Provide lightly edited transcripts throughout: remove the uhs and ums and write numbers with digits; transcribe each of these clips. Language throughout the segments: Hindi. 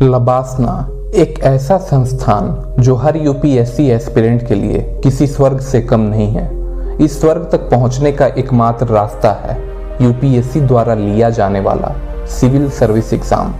लबासना एक ऐसा संस्थान जो हर यूपीएससी एस्पिरेंट के लिए किसी स्वर्ग से कम नहीं है। इस स्वर्ग तक पहुंचने का एकमात्र रास्ता है यूपीएससी द्वारा लिया जाने वाला सिविल सर्विस एग्जाम।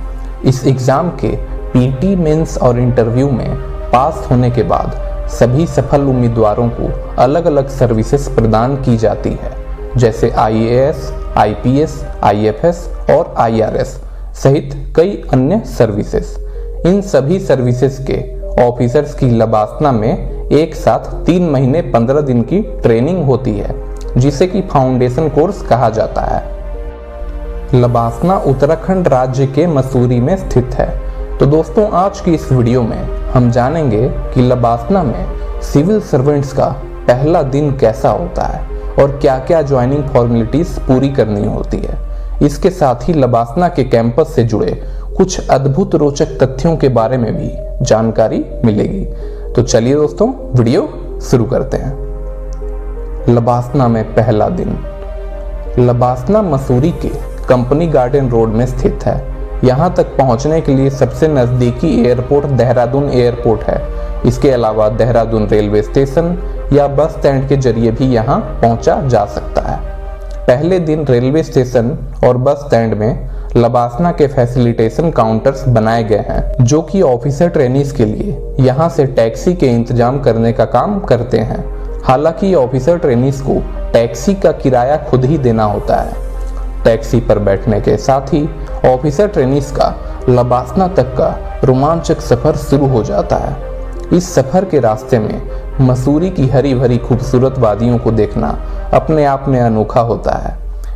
इस एग्जाम के पीटी मेंस और इंटरव्यू में पास होने के बाद सभी सफल उम्मीदवारों को अलग अलग सर्विसेज प्रदान की जाती है, जैसे आईएएस, आईपीएस, आईएफएस और आईआरएस सहित कई अन्य सर्विसेज। इन सभी सर्विसेज के ऑफिसर्स की लबासना में एक साथ 3 महीने 15 दिन की ट्रेनिंग होती है, जिसे कि फाउंडेशन कोर्स कहा जाता है। लबासना उत्तराखंड राज्य के मसूरी में स्थित है। तो दोस्तों, आज की इस वीडियो में हम जानेंगे कि लबासना में सिविल सर्वेंट्स का पहला दिन कैसा होता है और क्या क्या ज्वाइनिंग फॉर्मेलिटीज पूरी करनी होती है। इसके साथ ही लबासना के कैंपस से जुड़े कुछ अद्भुत रोचक तथ्यों के बारे में भी जानकारी मिलेगी। तो चलिए दोस्तों, वीडियो शुरू करते हैं। लबासना में पहला दिन। लबासना मसूरी के कंपनी गार्डन रोड में स्थित है। यहाँ तक पहुँचने के लिए सबसे नज़दीकी एयरपोर्ट देहरादून एयरपोर्ट है। इसके अलावा देहरादून रेलवे स्टेशन या बस स्टैंड के जरिए भी यहाँ पहुँचा जा सकता है। पहले दिन रेलवे स्टेशन और बस स्टैंड में लबासना के फैसिलिटेशन काउंटर्स बनाए गए हैं, जो कि ऑफिसर ट्रेनीज के लिए यहाँ से टैक्सी के इंतजाम करने का काम करते हैं। हालांकि ऑफिसर ट्रेनीज को टैक्सी का किराया खुद ही देना होता है। टैक्सी पर बैठने के साथ ही ऑफिसर ट्रेनीज का लबासना तक का रोमांचक सफर शुरू हो जाता है। इस सफर के रास्ते में मसूरी की हरी भरी खूबसूरत वादियों को देखना अपने आप में अनोखा होता है।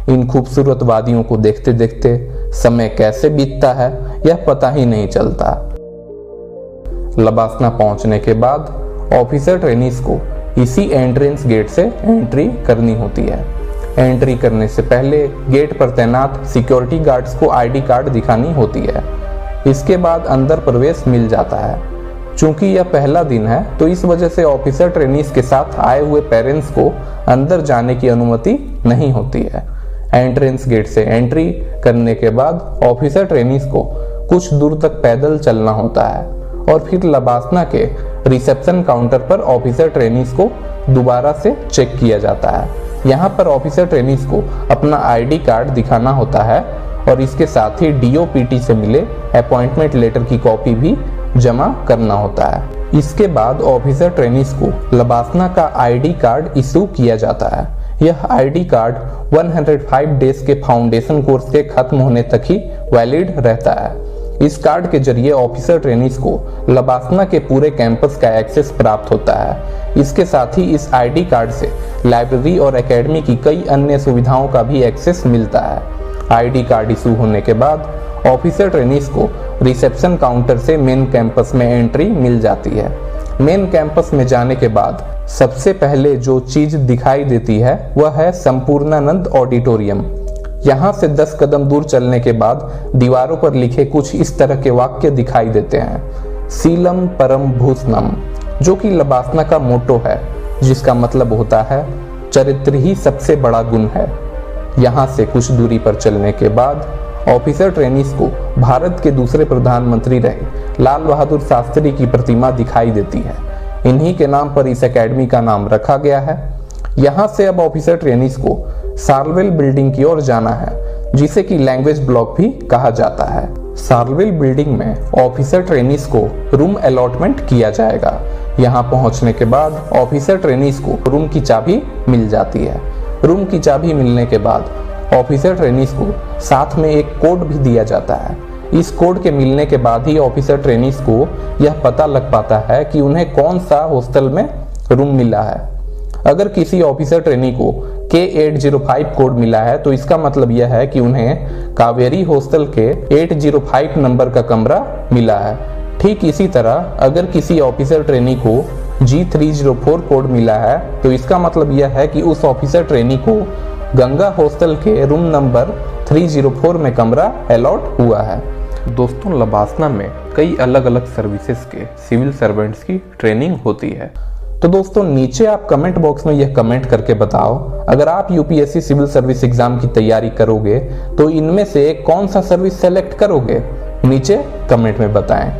इन खूबसूरत वादियों को देखते देखते समय कैसे बीतता है यह पता ही नहीं चलता। लबासना पहुंचने के बाद ऑफिसर ट्रेनीज को इसी एंट्रेंस गेट से एंट्री करनी होती है। एंट्री करने से पहले गेट पर तैनात सिक्योरिटी गार्ड्स को आईडी कार्ड दिखानी होती है। इसके बाद अंदर प्रवेश मिल जाता है। चूंकि यह पहला दिन है, तो इस वजह से ऑफिसर ट्रेनीज के साथ आए हुए पेरेंट्स को अंदर जाने की अनुमति नहीं होती है। एंट्रेंस गेट से एंट्री करने के बाद ऑफिसर ट्रेनीज को कुछ दूर तक पैदल चलना होता है और फिर लबासना के रिसेप्शन काउंटर पर ऑफिसर ट्रेनीज को दोबारा से चेक किया जाता है। यहाँ पर ऑफिसर ट्रेनीज को अपना आईडी कार्ड दिखाना होता है और इसके साथ ही डीओपीटी से मिले अपॉइंटमेंट लेटर की कॉपी भी जमा करना होता है। इसके बाद ऑफिसर ट्रेनीज को लबासना का आईडी कार्ड इशू किया जाता है। यह आईडी कार्ड 105 डेज के फाउंडेशन कोर्स के खत्म होने तक ही वैलिड रहता है। इस कार्ड के जरिए ऑफिसर ट्रेनीज को लबासना के पूरे कैंपस का एक्सेस प्राप्त होता है। इसके साथ ही इस आईडी कार्ड से लाइब्रेरी और एकेडमी की कई अन्य सुविधाओं का भी एक्सेस मिलता है। आईडी कार्ड इशू होने के बाद ऑफिसर ट्रेनीज को रिसेप्शन काउंटर से मेन कैंपस में एंट्री मिल जाती है। मेन कैंपस में जाने के बाद सबसे पहले जो चीज दिखाई देती है वह है संपूर्णानंद ऑडिटोरियम। यहाँ से 10 कदम दूर चलने के बाद दीवारों पर लिखे कुछ इस तरह के वाक्य दिखाई देते हैं। सीलम परम भूषणम, जो कि लबासना का मोटो है, जिसका मतलब होता है चरित्र ही सबसे बड़ा गुण है। यहाँ से कुछ दूरी पर चलने के बाद ऑफिसर ट्रेनीज को भारत के दूसरे प्रधानमंत्री रहे लाल बहादुर शास्त्री की प्रतिमा दिखाई देती है। इन्हीं के नाम पर इस एकेडमी का नाम रखा गया है। यहाँ से अब ऑफिसर ट्रेनीज को सार्वेल बिल्डिंग की ओर जाना है, जिसे कि लैंग्वेज ब्लॉक भी कहा जाता है। सार्वेल बिल्डिंग में ऑफिसर ट्रेनीज को रूम अलॉटमेंट किया जाएगा। यहाँ पहुँचने के बाद ऑफिसर ट्रेनीज को रूम की चाबी मिल जाती है। रूम की चाबी मिलने के बाद ऑफिसर ट्रेनीज को साथ में एक कोड भी दिया जाता है। इस कोड के मिलने के बाद ही ऑफिसर ट्रेनीज को यह पता लग पाता है कि उन्हें कौन सा हॉस्टल में रूम मिला है। अगर किसी ऑफिसर ट्रेनी को K805 कोड मिला है, तो इसका मतलब यह है कि उन्हें कावेरी हॉस्टल के 805 नंबर का कमरा मिला है। ठीक इसी तरह अगर किसी ऑफिसर ट्रेनी को G304 कोड मिला है, तो इसका मतलब यह है कि उस ऑफिसर ट्रेनी को गंगा हॉस्टल के रूम नंबर 304 में कमरा अलॉट हुआ है। दोस्तों, लबासना में कई अलग अलग सर्विसेज के सिविल सर्वेंट्स की ट्रेनिंग होती है। तो दोस्तों, नीचे आप कमेंट बॉक्स में यह कमेंट करके बताओ, अगर आप यूपीएससी सिविल सर्विस एग्जाम की तैयारी करोगे तो इनमें से कौन सा सर्विस सेलेक्ट करोगे। नीचे कमेंट में बताएं।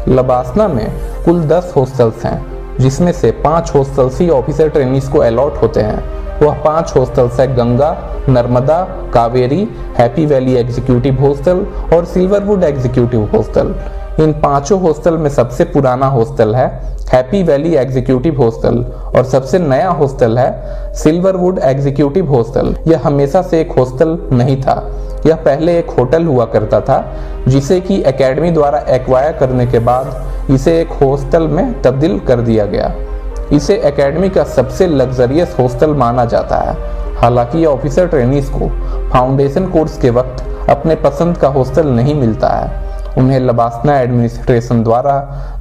लबासना में कुल 10 हॉस्टल्स हैं, जिसमें से 5 हॉस्टल्स ही ऑफिसर ट्रेनीज को अलॉट होते हैं। वह 5 हॉस्टल्स है Ganga, Narmada, Kaveri, happy valley executive hostel और सिल्वरवुड एग्जीक्यूटिव हॉस्टल। इन 5 हॉस्टल में सबसे पुराना हॉस्टल है हैप्पी वैली एग्जीक्यूटिव हॉस्टल और सबसे नया हॉस्टल है सिल्वरवुड एग्जीक्यूटिव हॉस्टल। यह हमेशा से एक हॉस्टल नहीं था, यह पहले एक होटल हुआ करता था, जिसे कि एकेडमी द्वारा एक्वायर करने के बाद इसे एक हॉस्टल में तब्दील कर दिया गया। इसे एकेडमी का सबसे लग्जरियस हॉस्टल माना जाता है। हालांकि ऑफिसर ट्रेनीज को फाउंडेशन कोर्स के वक्त अपने पसंद का हॉस्टल नहीं मिलता है। उन्हें लबासना एडमिनिस्ट्रेशन द्वारा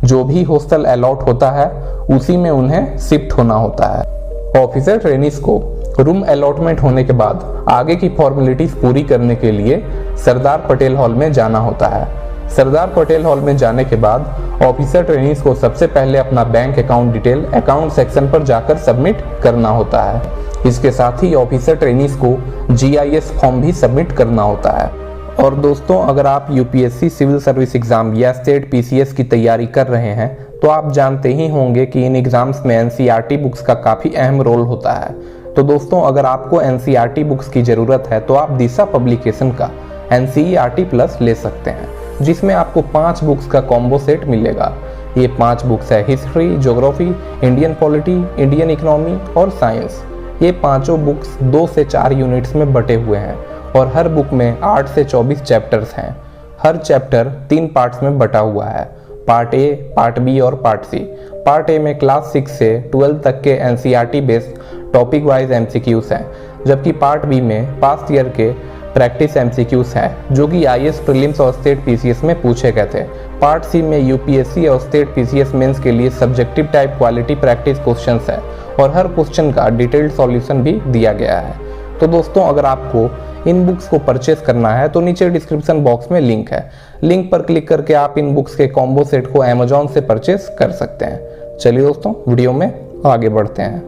जो भी हॉस्टल अलॉट होता है उसी में उन्हें शिफ्ट होना होता है। ऑफिसर ट्रेनीज को रूम अलॉटमेंट होने के बाद आगे की फॉर्मेलिटीज पूरी करने के लिए सरदार पटेल हॉल में जाना होता है। सरदार पटेल हॉल में जाने के बाद ऑफिसर ट्रेनीज को सबसे पहले अपना bank account detail account section पर जाकर सबमिट करना होता है। इसके साथ ही ऑफिसर ट्रेनीज को GIS फॉर्म भी सबमिट करना होता है। और दोस्तों, अगर आप UPSC सिविल सर्विस एग्जाम या स्टेट PCS की तैयारी कर रहे हैं तो आप जानते ही होंगे कि इन एग्जाम्स में NCERT बुक्स का काफ़ी अहम रोल होता है। तो दोस्तों, अगर आपको NCERT बुक्स की ज़रूरत है तो आप दिशा पब्लिकेशन का NCERT प्लस ले सकते हैं, जिसमें आपको 5 बुक्स का कॉम्बो सेट मिलेगा। ये 5 बुक्स है history, geography, Indian polity, Indian economy और साइंस। ये पांचों बुक्स 2 से 4 यूनिट्स में बटे हुए हैं और हर बुक में 8 से 24 चैप्टर्स हैं। हर चैप्टर 3 पार्ट्स में बटा हुआ है, पार्ट ए, पार्ट बी और पार्ट सी। पार्ट ए में क्लास 6 से 12 तक के NCERT based topic wise MCQs हैं, जबकि पार्ट बी में पास्ट ईयर के प्रैक्टिस MCQs हैं जो कि IAS प्रीलिम्स और स्टेट PCS में पूछे गए थे। पार्ट सी में UPSC और स्टेट PCS मेंस के लिए subjective type quality practice questions है और हर क्वेश्चन का डिटेल्ड सॉल्यूशन भी दिया गया है। तो दोस्तों, अगर आपको इन बुक्स को परचेस करना है तो नीचे डिस्क्रिप्शन बॉक्स में लिंक है। लिंक पर क्लिक करके आप इन बुक्स के कॉम्बो सेट को Amazon से परचेस कर सकते हैं। चलिए दोस्तों, वीडियो में आगे बढ़ते हैं।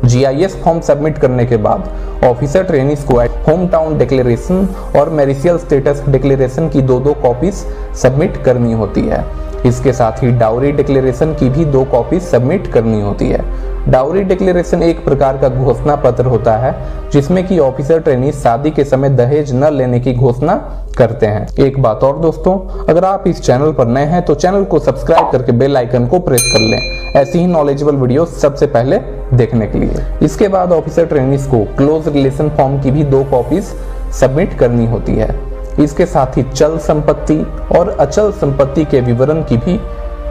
GIS फॉर्म सबमिट करने के बाद ऑफिसर ट्रेनीज को होम टाउन डिक्लेरेशन और मैरिजियल स्टेटस डिक्लेरेशन की 2-2 कॉपीज सबमिट करनी होती है। इसके साथ ही डाउरी डिक्लेरेशन की भी 2 कॉपीज सबमिट करनी होती है। डाउरी डिक्लेरेशन एक प्रकार का घोषणा पत्र होता है जिसमें कि ऑफिसर ट्रेनीज शादी के समय दहेज न लेने की घोषणा करते हैं। एक बात और दोस्तों, अगर आप इस चैनल पर नए हैं तो चैनल को सब्सक्राइब करके बेल आइकन को प्रेस कर लें, ऐसी ही नॉलेजेबल वीडियो सबसे पहले देखने के लिए। इसके बाद ऑफिसर ट्रेनीज को क्लोज रिलेशन फॉर्म की भी 2 कॉपीज सबमिट करनी होती है। इसके साथ ही चल संपत्ति और अचल संपत्ति के विवरण की भी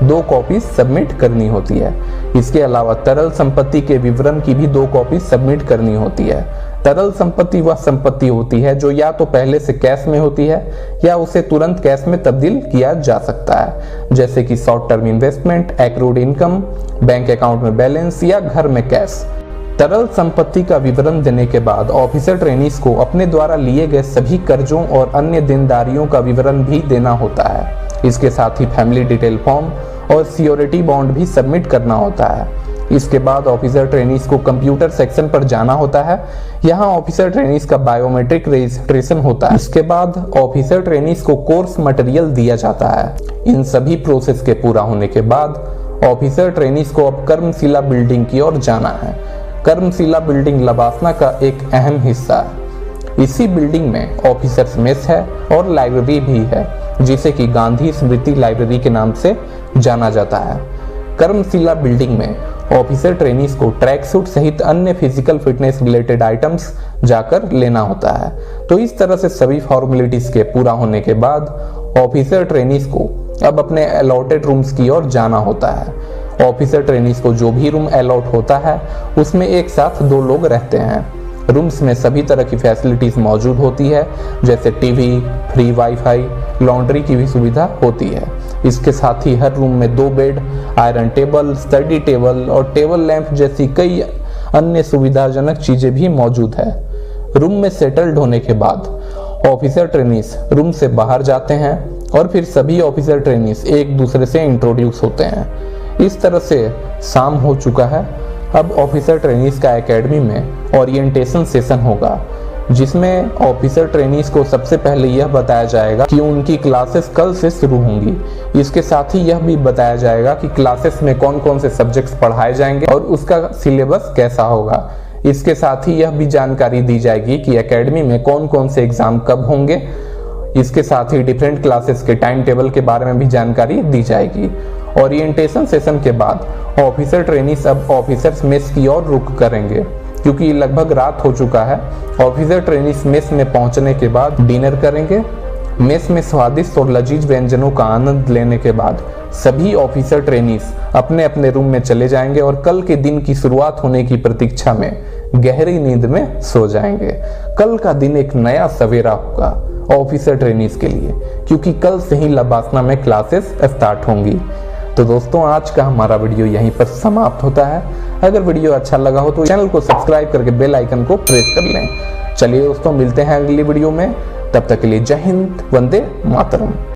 2 कॉपीज सबमिट करनी होती है। इसके अलावा तरल संपत्ति के विवरण की भी 2 कॉपीज सबमिट करनी होती है। तरल संपत्ति वह संपत्ति होती है जो या तो पहले से कैश में होती है या उसे तुरंत कैश में तब्दील किया जा सकता है, जैसे कि short term investment, accrued income, bank account में बैलेंस या घर में कैश। तरल संपत्ति का विवरण देने के बाद ऑफिसर ट्रेनीज को अपने द्वारा लिए गए सभी कर्जों और अन्य देनदारियों का विवरण भी देना होता है। इसके साथ ही फैमिली डिटेल फॉर्म और सियोरिटी बॉन्ड भी सबमिट करना होता है। इसके बाद ऑफिसर ट्रेनीज को कंप्यूटर सेक्शन पर जाना होता है। यहाँ ऑफिसर ट्रेनीज का बायोमेट्रिक रजिस्ट्रेशन होता है। इसके बाद ऑफिसर ट्रेनीज को कोर्स मटेरियल दिया जाता है। इन सभी प्रोसेस के पूरा होने के बाद ऑफिसर ट्रेनीज को अब कर्मशिला बिल्डिंग की ओर जाना है। कर्मशिला बिल्डिंग लबासना का एक अहम हिस्सा है। इसी बिल्डिंग में ऑफिसर्स मेस है और लाइब्रेरी भी है, जिसे कि गांधी स्मृति लाइब्रेरी के नाम से जाना जाता है। कर्मशिला बिल्डिंग में ऑफिसर ट्रेनीज को ट्रैक सूट सहित अन्य फिजिकल फिटनेस रिलेटेड आइटम्स जाकर लेना होता है। तो इस तरह से सभी फॉर्मेलिटीज के पूरा होने के बाद ऑफिसर ट्रेनीज को अब अपने अलॉटेड रूम्स की ओर जाना होता है। ऑफिसर ट्रेनीज को जो भी रूम अलॉट होता है उसमें एक साथ 2 लोग रहते हैं। रूम्स में सभी तरह की फैसिलिटीज मौजूद होती है, जैसे टीवी, फ्री वाईफाई, लॉन्ड्री की भी सुविधा होती है। इसके साथ ही हर रूम में 2 bed, iron table, study table और टेबल लैंप जैसी कई अन्य सुविधाजनक चीजें भी मौजूद है। रूम में सेटल्ड होने के बाद ऑफिसर ट्रेनीज रूम से बाहर जाते हैं और फिर सभी ऑफिसर ट्रेनीज एक दूसरे से इंट्रोड्यूस होते हैं। इस तरह से शाम हो चुका है। अब ऑफिसर ट्रेनीज का एकेडमी में ओरिएंटेशन सेशन होगा। जिसमें ऑफिसर ट्रेनीज को सबसे पहले यह बताया जाएगा कि उनकी क्लासेस कल से शुरू होंगी। इसके साथ ही यह भी बताया जाएगा कि क्लासेस में कौन कौन से सब्जेक्ट्स पढ़ाए जाएंगे और उसका सिलेबस कैसा होगा। इसके साथ ही यह भी जानकारी दी जाएगी कि एकेडमी में कौन कौन से एग्जाम कब होंगे। इसके साथ ही डिफरेंट क्लासेस के टाइम टेबल के बारे में भी जानकारी दी जाएगी। ओरिएंटेशन सेशन के बाद ऑफिसर ट्रेनीज अब ऑफिसर्स मेस की ओर रुख करेंगे, क्योंकि लगभग रात हो चुका है। ऑफिसर ट्रेनीज मेस में पहुंचने के बाद डिनर करेंगे। मेस में स्वादिष्ट और लजीज व्यंजनों का आनंद लेने के बाद सभी ऑफिसर ट्रेनीज अपने अपने रूम में चले जाएंगे और कल के दिन की शुरुआत होने की प्रतीक्षा में गहरी नींद में सो जाएंगे। कल का दिन एक नया सवेरा होगा ऑफिसर ट्रेनीज के लिए, क्योंकि कल से ही लबासना में क्लासेस स्टार्ट होंगी। तो दोस्तों, आज का हमारा वीडियो यहीं पर समाप्त होता है। अगर वीडियो अच्छा लगा हो तो चैनल को सब्सक्राइब करके बेल आइकन को प्रेस कर लें। चलिए दोस्तों, मिलते हैं अगली वीडियो में। तब तक के लिए जय हिंद, वंदे मातरम।